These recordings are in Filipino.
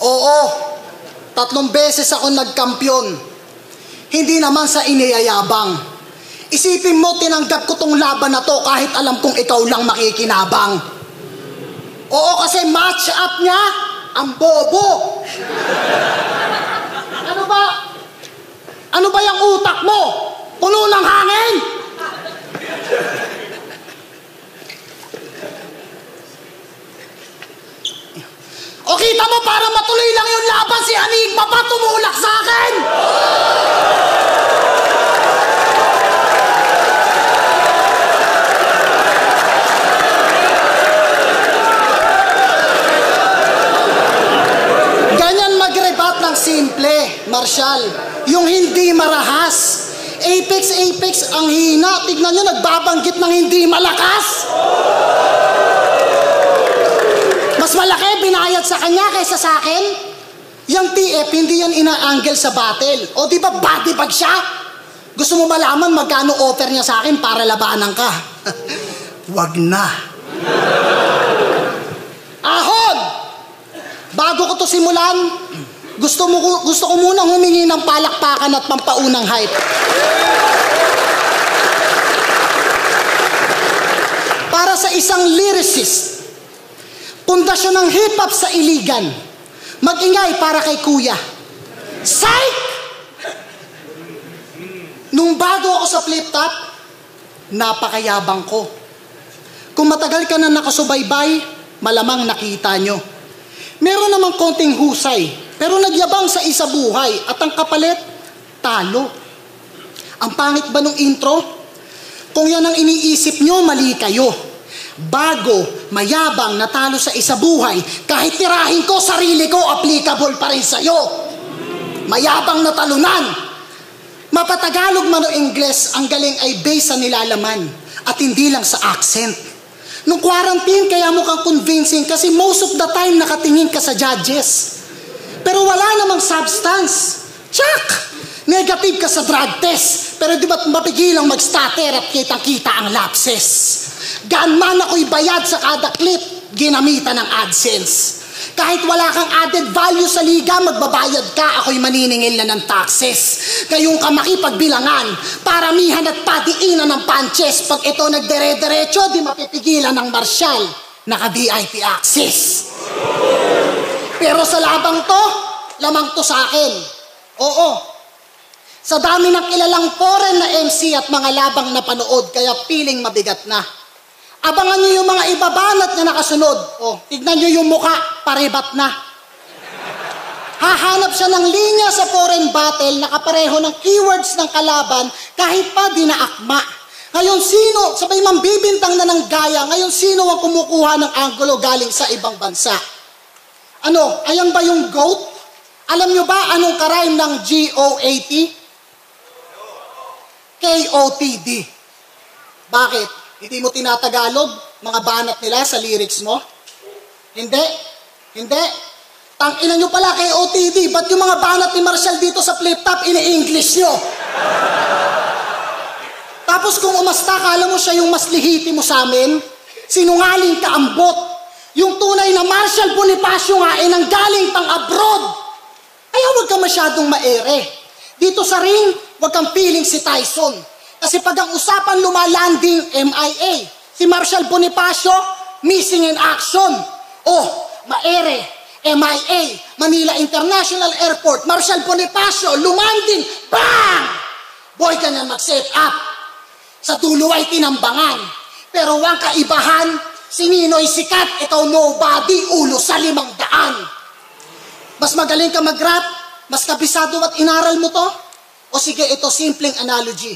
Oo, 3 beses ako nagkampiyon. Hindi naman sa iniyayabang. Isipin mo, tinanggap ko tong laban na to kahit alam kong ikaw lang makikinabang. Oo, kasi match up niya, ang bobo. Ano ba yung utak mo? Puno ng hangin? O kita mo, para matuloy lang yung laban, si Enigma pa tumulak sa akin! Ganyan mag-rebat ng simple, Marshall. Yung hindi marahas. Apex ang hina. Tignan nyo, nagbabanggit ng hindi malakas. Mas malaki binayad sa kanya kaysa sa akin. Yung TF, hindi yan ina-angle sa battle. O di ba body bag siya? Gusto mo malaman magkano offer niya sa akin para labanan ka? Wag na. Ahon! Bago ko to simulan, gusto ko munang humingi ng palakpakan at pampaunang hype. Para sa isang lyricist, pundasyon ng hip-hop sa Iligan, mag-ingay para kay Kuya. Psych! Nung bago ako sa flip-top, napakayabang ko. Kung matagal ka na nakasubaybay, malamang nakita nyo. Meron namang konting husay, pero nagyabang sa isa buhay at ang kapalit, talo. Ang pangit ba nung intro? Kung yan ang iniisip nyo, mali kayo. Bago, mayabang, natalo sa isa buhay, kahit tirahin ko, sarili ko, applicable pa rin sa'yo. Mayabang na talunan. Mapatagalog man o Ingles, ang galing ay based sa nilalaman at hindi lang sa accent. Nung quarantine, kaya mukhang convincing kasi most of the time nakatingin ka sa judges. Pero wala namang substance. Check! Negative ka sa drug test. Pero di ba't mapigilang mag-stutter at kitang-kita ang lapses? Gaan man ako'y bayad sa kada clip, ginamitan ng AdSense. Kahit wala kang added value sa liga, magbabayad ka, ako'y maniningil na ng taxes. Kayong ka makipagbilangan, paramihan at patiinan ng punches. Pag ito nagdere-derecho, di mapipigilan ng Marshall, naka-VIP access. Pero sa labang to, lamang to sa akin. Oo. Sa dami ng kilalang foreign na MC at mga labang na panood, kaya feeling mabigat na. Abangan nyo yung mga ibabanat na nakasunod. O, tignan nyo yung muka, parebat na. Hahanap siya ng linya sa foreign battle, nakapareho ng keywords ng kalaban, kahit pa di naakma. Ngayon sino, sabay mambibintang na ng gaya, ngayon sino ang kumukuha ng anggulo galing sa ibang bansa? Ano, ayan ba yung GOAT? Alam nyo ba anong karime ng GOAT? KOTD. Bakit? Hindi mo tinatagalog mga banat nila sa lyrics mo? Hindi. Tangina nyo pala kay OTD. Ba't yung mga banat ni Marshall dito sa flip-top, ini-English nyo? Tapos kung umasta ka, alam mo siya yung mas lihiti mo sa amin, sinungaling ka ambot. Yung tunay na Marshall Bonifacio nga ay nanggaling pang abroad. Kaya huwag ka masyadong maere. Dito sa ring, huwag kang feeling si Tyson. Kasi pag ang usapan lumalanding, MIA. Si Marshall Bonifacio, missing in action. Oh, maere, MIA, Manila International Airport, Marshall Bonifacio, lumanding, bang! Boy, ganyan mag-set up. Sa dulo ay tinambangan. Pero wang kaibahan, si Ninoy sikat, ikaw nobody, ulo sa 500. Mas magaling ka mag-rap, mas kabisado at inaral mo to? O sige, ito simpleng analogy.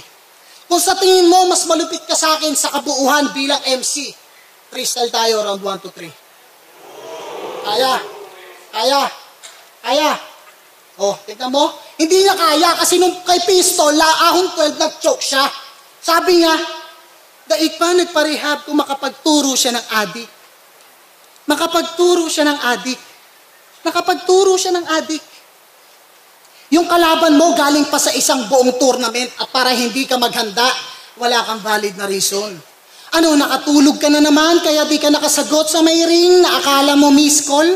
Kung sa tingin mo, mas malupit ka sa akin sa kabuuhan bilang MC, freestyle tayo, round 1 to 3. Kaya. Oh, tignan mo. Hindi niya kaya kasi nung kay Pistol, ahon 12, nag-choke siya. Sabi niya, daig pa nagparehab kung makapagturo siya ng adik. Nakapagturo siya ng adik. Yung kalaban mo galing pa sa isang buong tournament at para hindi ka maghanda, wala kang valid na reason. Ano, nakatulog ka na naman kaya di ka nakasagot sa may ring na akala mo miss call?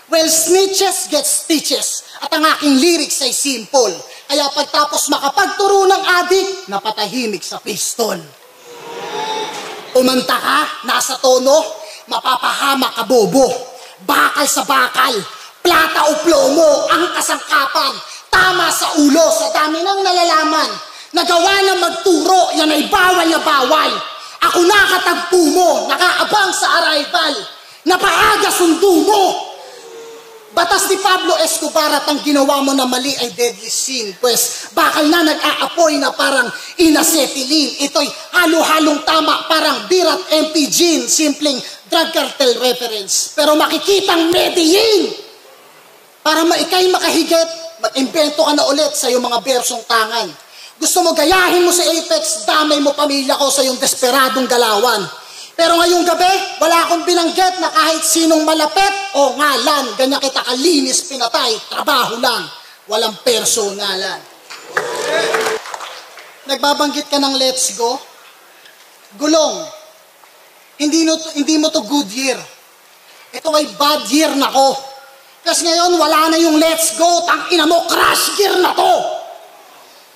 Well, snitches get stitches. At ang aking lyrics ay simple. Kaya pagtapos makapagturo ng adik, napatahimik sa pistol. Umanta ka, nasa tono, mapapahama ka bobo. Bakal sa bakal, plata o plomo, ang kasangkapan. Tama sa ulo, sa dami ng nalalaman. Nagawa na magturo, yan ay bawal na bawal. Ako nakatagpo mo, nakaabang sa arrival. Napaaga sundo mo. Batas ni Pablo Escobar at ang ginawa mo na mali ay deadly sin. Pues bakal na nag-aapoy na parang inacetylen. Ito'y halo-halong tama, parang beer at MP gin. Simpleng drug cartel reference. Pero makikitang Medellin. Para ikay makahigit, mag-invento ka na ulit sa iyong mga bersong tangan. Gusto mo gayahin mo si Apex, damay mo pamilya ko sa iyong desperadong galawan. Pero ngayong gabi, wala akong binanggit na kahit sinong malapit o ngalan. Ganyan kita kalinis pinatay, trabaho lang, walang personalan. Nagbabanggit ka ng let's go? Gulong, hindi mo to good year. Ito ay bad year na ko. Kasi ngayon, wala na yung let's go, tangina mo, crash gear na to.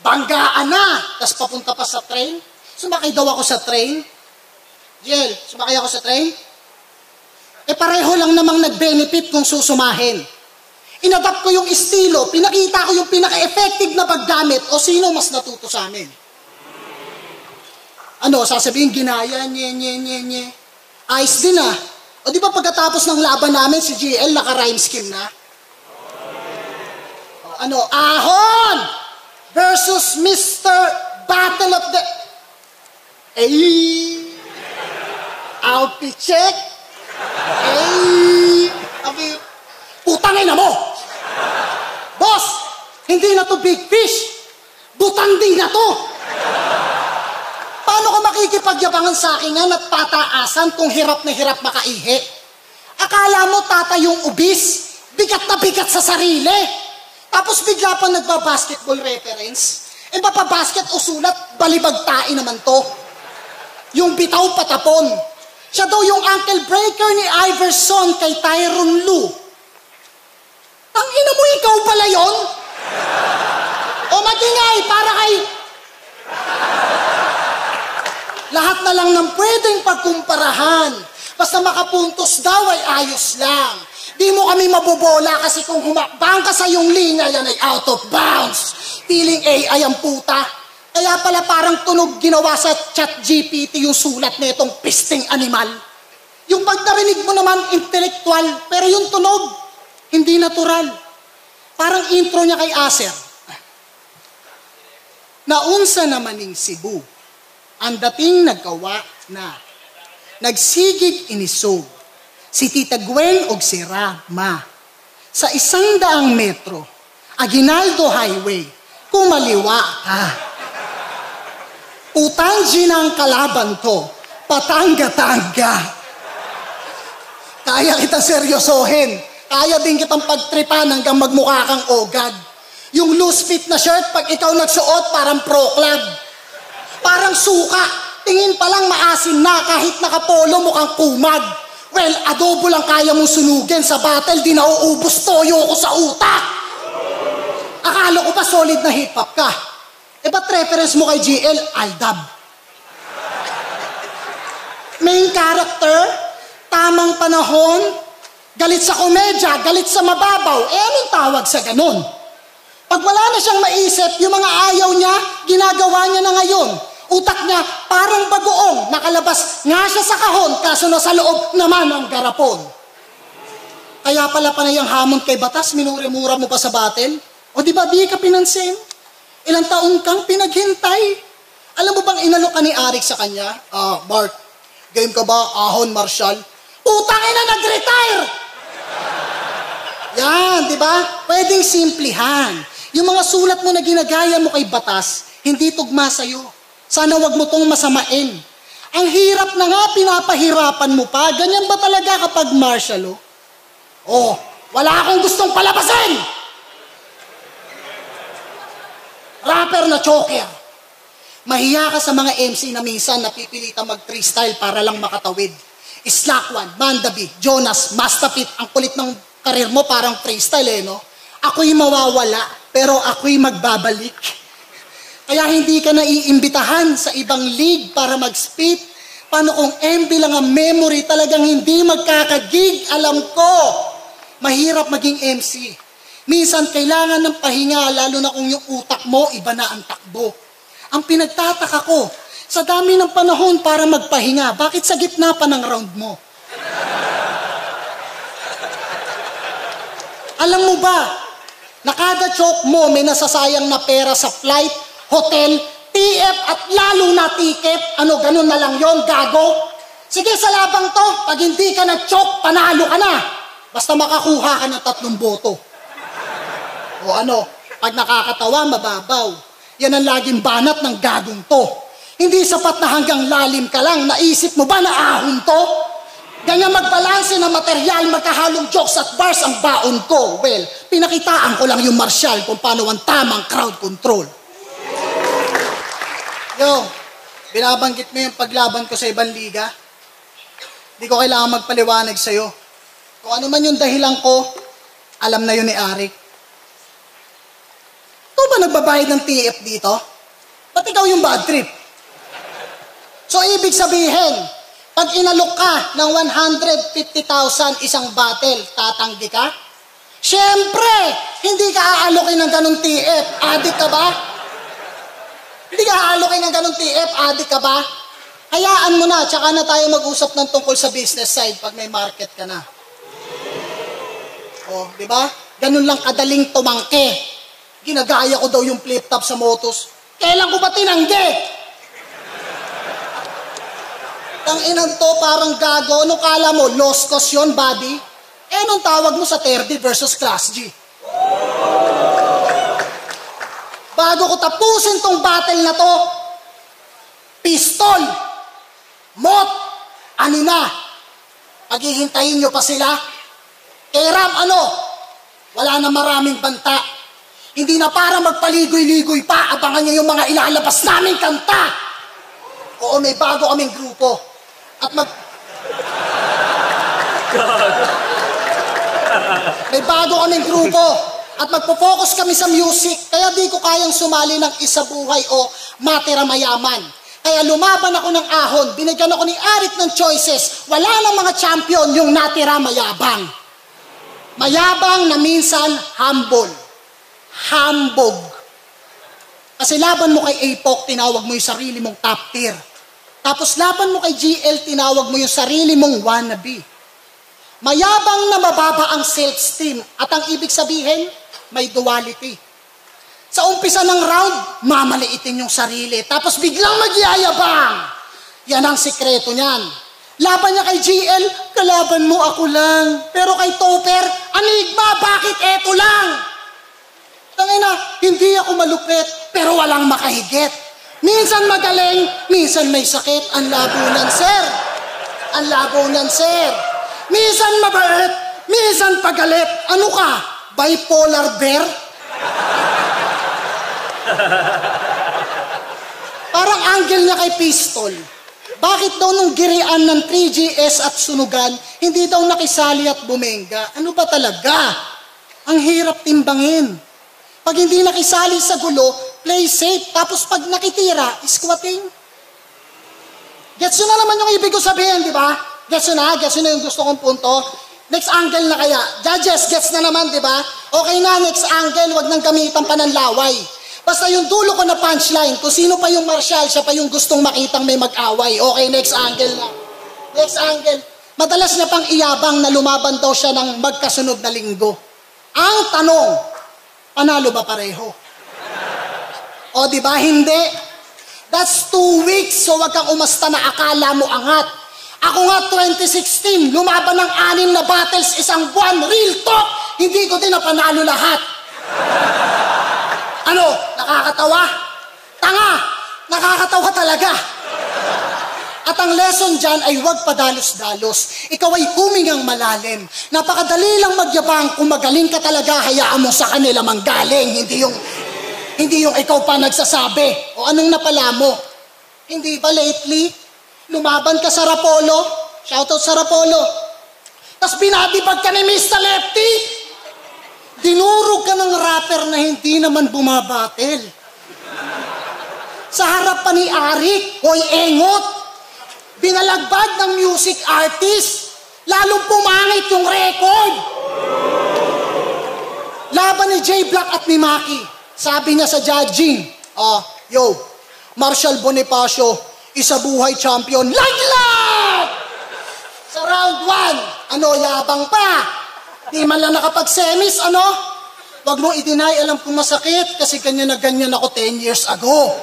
Banggaan na, tapos papunta pa sa train. Sumakay daw ako sa train. Jel, sumakay ako sa train. Pareho lang namang nag-benefit kung susumahin. Inadapt ko yung estilo, pinakita ko yung pinaka-effective na paggamit o sino mas natuto sa amin. Ano, sasabihin, ginaya, nye. Ayos din ah. O di ba pagkatapos ng laban namin, si GL naka-rhyme scheme na? O, ano, ahon! Versus Mr. Battle of the... Outfit check. Putangin na mo! Boss, hindi na to big fish. Butanding na to. Paano ka makikipagyabangan sa akin yan at pataasan kung hirap na hirap makaihi? Akala mo tatayong ubis, bigat na bigat sa sarili. Tapos bigla pa nagba-basketball reference. Mapabasket o sulat, balibagtain naman to. Yung bitaw patapon. Siya daw yung ankle breaker ni Iverson kay Tyronn Lue. Tangina mo, ikaw pala yon? O magingay, para kay... Lahat na lang ng pwedeng pagkumparahan. Basta makapuntos daw ay ayos lang. Di mo kami mabobola kasi kung humakbang ka sa iyong linya, yan ay out of bounds. Feeling AI ang puta. Kaya pala parang tunog ginawa sa ChatGPT yung sulat na itong pisting animal. Yung pagdarinig mo naman intellectual, pero yung tunog, hindi natural. Parang intro niya kay Acer. Naunsa namaning Cebu, ang dating nagkawa na, nagsigig inisog, si Tita Gwen og si Rama. Sa 100 metro, Aguinaldo Highway, kumaliwa ka. Utanji ng kalaban to, patangga-tangga. Kaya kita seryosohin, kaya din kitang pagtripan hanggang magmukha kang ogad. Yung loose fit na shirt, pag ikaw nagsuot, parang pro club. Parang suka, tingin pa lang maasim na kahit nakapolo mukhang kumag. Well, adobo lang kaya mong sunugin sa battle, di nauubos toyo ko sa utak. Akala ko pa solid na hip-hop ka. Ba't reference mo kay GL? Aldab. Main character, tamang panahon, galit sa komedya, galit sa mababaw. Anong tawag sa ganun? Pag wala na siyang maisip, yung mga ayaw niya, ginagawa niya na ngayon. Utak niya parang bagoong, nakalabas nga siya sa kahon, kaso nasa loob naman ang garapon. Kaya pala panayang hamon kay batas, minure-mura mo pa sa battle? O di ba di ka pinansin? Ilang taon kang pinaghintay? Alam mo bang inalok ka ni Arik sa kanya? Mark, game ka ba, ahon, Marshall? Putang ina, nag-retire! Yan, di ba? Pwedeng simplihan. Yung mga sulat mo na ginagaya mo kay batas, hindi tugma sa'yo. Sana wag mo tong masamain. Ang hirap na nga, pinapahirapan mo pa. Ganyan ba talaga kapag martial, oh? Wala akong gustong palabasin! Rapper na choker. Mahiya ka sa mga MC na minsan napipilitan mag-freestyle para lang makatawid. Slack One, Mandabi, Jonas, Mastapit, ang kulit ng karir mo parang freestyle no? Ako'y mawawala, pero ako'y magbabalik. Kaya hindi ka naiimbitahan sa ibang league para mag-spit. Paano kung MB lang ang memory, talagang hindi magkakagig? Alam ko, mahirap maging MC. Minsan kailangan ng pahinga, lalo na kung yung utak mo, iba na ang takbo. Ang pinagtataka ko, sa dami ng panahon para magpahinga, bakit sa gitna pa ng round mo? Alam mo ba, na kada choke mo may nasasayang na pera sa flight, hotel, TF at lalo na ticket? Ano, ganun na lang yon, gago? Sige, sa labang to, pag hindi ka na-choke, panalo ka na. Basta makakuha ka ng 3 boto. O ano, pag nakakatawa, mababaw. Yan ang laging banat ng gagong to. Hindi sapat na hanggang lalim ka lang, naisip mo ba na ahon to? Ganyan magbalanse ng material, magkahalong jokes at bars ang baon ko. Well, pinakitaan ko lang yung martial kung paano ang tamang crowd control. Yo, binabanggit mo yung paglaban ko sa ibang liga? Hindi ko kailangan magpaliwanag sa'yo. Kung ano man yung dahilan ko, alam na yun ni Arik. Ikaw ba nagbabayad ng TF dito? Ba't ikaw yung bad trip? So, ibig sabihin, pag inalok ka ng 150,000 isang battle, tatanggi ka? Siyempre, hindi ka aalokin ng ganong TF. Adik ka ba? Hindi ka aalokin ng ganong TF. Adik ka ba? Hayaan mo na, tsaka na tayo mag-usap ng tungkol sa business side pag may market ka na. O, di ba? Ganun lang kadaling tumangke. Ginagaya ko daw yung flip-top sa motos. Kailan ko ba tinanggi? Ang inang to, parang gago. Ano kala mo? Lost cause yun, buddy? Anong tawag mo sa 30 versus Class G? Bago ko tapusin tong battle na to, pistol, mot, ano na? Paghihintayin nyo pa sila? Ram, ano? Wala na maraming banta. Hindi na para magpaligoy-ligoy pa, abangan nyo yung mga ilalabas naming kanta. Oo, may bago kaming grupo. At may bago kaming grupo. At magpo-focus kami sa music. Kaya di ko kayang sumali ng isa buhay o matira mayaman. Kaya lumaban ako ng ahon. Binigyan ako ni Arik ng choices. Wala nang mga champion yung natira mayabang. Mayabang na minsan humble. Hambog. Kasi laban mo kay APOC, tinawag mo yung sarili mong top tier. Tapos laban mo kay GL, tinawag mo yung sarili mong wannabe. Mayabang na mababa ang self-esteem. At ang ibig sabihin, may duality. Sa umpisa ng round, mamaliitin yung sarili. Tapos biglang magyayabang. Yan ang sikreto niyan. Laban niya kay GL, kalaban mo ako lang. Pero kay Topper, Enigma, bakit eto lang? Tangina, hindi ako malupit, pero walang makahigit. Minsan magaling, minsan may sakit. Ang labo nan, sir. Ang labo nan, sir. Minsan mabait, minsan pagalit. Ano ka? Bipolar bear? Parang angle niya kay Pistol. Bakit daw nung girian ng 3GS at sunugan, hindi daw nakisali at bumenga? Ano ba talaga? Ang hirap timbangin. Pag hindi nakisali sa gulo, play safe. Tapos pag nakitira, squatting. Gets nyo na naman yung ibig ko sabihin, di ba? Gets nyo na? Gets nyo na yung gusto kong punto? Next angle na kaya. Judges, gets na naman, di ba? Okay na, next angle, wag nang gamitan pa ng laway. Basta yung dulo ko na punchline, kung sino pa yung martial, siya pa yung gustong makitang may mag-away. Okay, next angle na. Next angle. Madalas niya pang iyabang na lumaban daw siya ng magkasunod na linggo. Ang tanong, panalo ba pareho? O di ba hindi? That's 2 weeks, so wag kang umasta na akala mo angat. Ako nga 2016, lumaban ng 6 na battles isang buwan, real talk, hindi ko din napanalo lahat. Ano? Nakakatawa? Tanga! Nakakatawa talaga. At ang lesson dyan ay huwag padalos-dalos. Ikaw ay humingang malalim. Napakadali lang magyabang. Kung magaling ka talaga, hayaan mo sa kanila manggaling. Hindi yung ikaw pa nagsasabi. O anong napala mo? Hindi ba lately, lumaban ka sa Rapolo? Shoutout sa Rapolo. Tapos binadibag ka ni Mr. Lefty. Dinurog ka ng rapper na hindi naman bumabatil. Sa harap pa ni Arik, hoy engot. Binalagbag ng music artist. Lalong pumangit yung record. Laban ni J Black at ni Maki. Sabi niya sa judging, yo, Marshall Bonifacio, isa buhay champion. Laglag! Sa round 1, yabang pa. Di man lang nakapag-semis, Wag mo i-deny, alam kong masakit kasi ganyan na ganyan ako 10 years ago.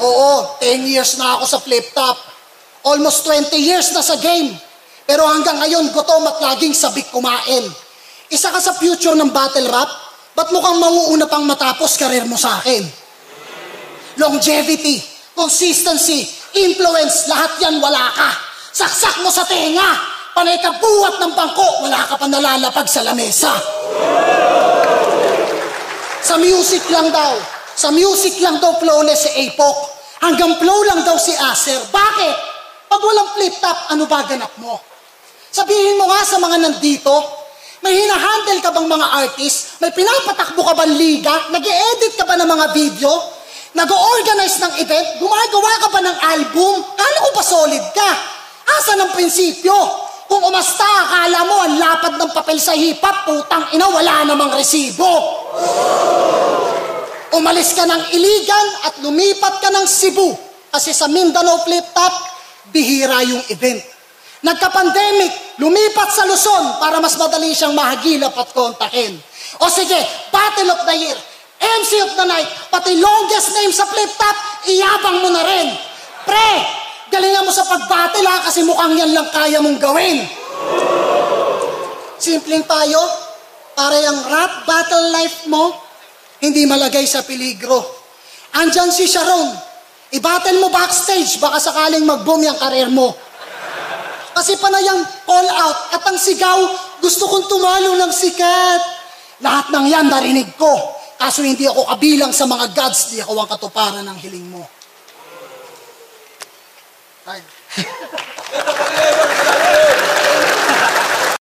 Oo, 10 years na ako sa flip-top. Almost 20 years na sa game. Pero hanggang ngayon, gutom at laging sabik kumain. Isa ka sa future ng battle rap, ba't mukhang mauuna pang matapos karir mo sa akin? Longevity, consistency, influence, lahat yan wala ka. Saksak mo sa tenga, panay ka buhat ng bangko, wala ka pa nalalapag sa lamesa. Sa music lang daw flawless si Apok. Hanggang flow lang daw si Acer. Bakit? Pag walang flip-top, ano ba ganap mo? Sabihin mo nga sa mga nandito, may hinahandle ka bang mga artist? May pinapatakbo ka bang liga? Nag-e-edit ka ba ng mga video? Nag-o-organize ng event? Gumagawa ka ba ng album? Kala ko ba solid ka? Asa ng prinsipyo? Kung umasta, akala mo ang lapad ng papel sa hip-hop, putang ina, wala namang resibo. Umalis ka ng Iligan at lumipat ka ng Cebu. Kasi sa Mindanao Flip-Top, bihira yung event. Nagka-pandemic, lumipat sa Luzon para mas madali siyang mahagilap at kontakin. O sige, Battle of the Year, MC of the Night, pati longest name sa flip-top, iyabang mo na rin. Pre, galingan mo sa pag-battle kasi mukhang yan lang kaya mong gawin. Simpleng payo, para yung rap battle life mo, hindi malagay sa peligro. Andyan si Sharon, i-battle mo backstage, baka sakaling mag-boom yung karir mo. Kasi panayang call out at ang sigaw, gusto kong tumalo ng sikat. Lahat ng yan narinig ko. Kaso hindi ako kabilang sa mga gods, di ako ang katuparan ng hiling mo. Time.